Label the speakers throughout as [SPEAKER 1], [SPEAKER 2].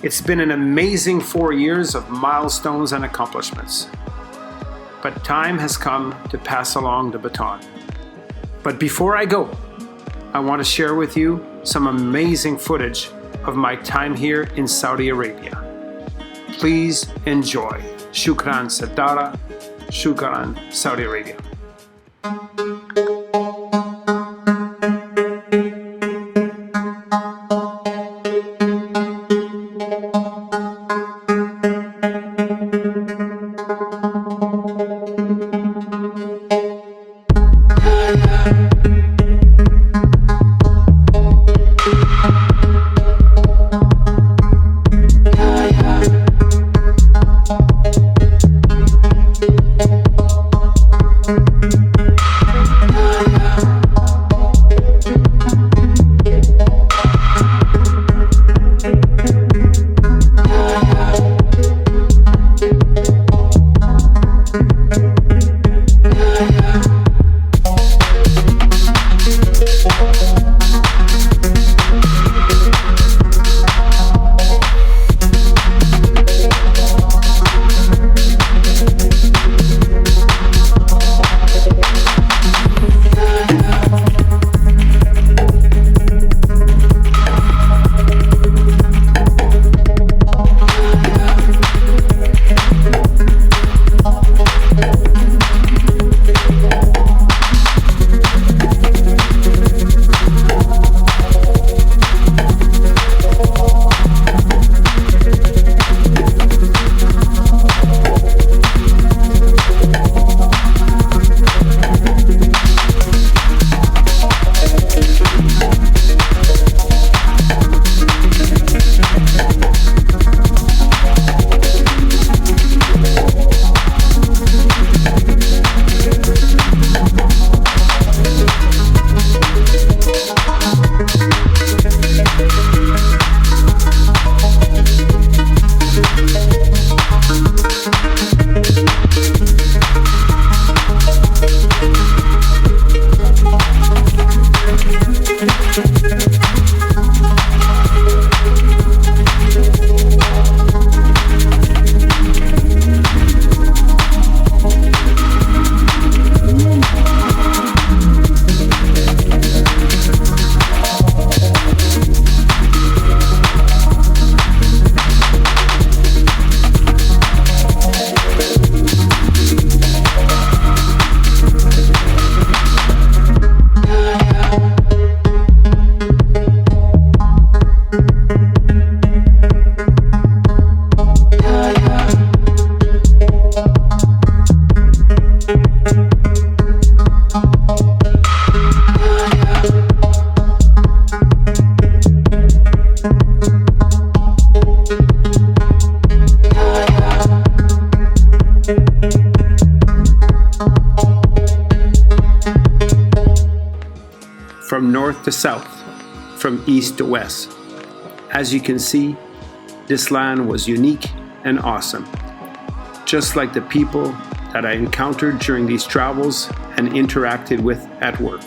[SPEAKER 1] It's been an amazing 4 years of milestones and accomplishments. But time has come to pass along the baton. But before I go, I want to share with you some amazing footage of my time here in Saudi Arabia. Please enjoy. Shoukran Sadara, Shoukran Saudi Arabia. From north to south, from east to west. As you can see, this land was unique and awesome, just like the people that I encountered during these travels and interacted with at work.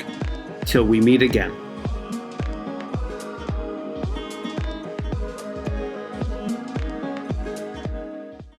[SPEAKER 1] Till we meet again.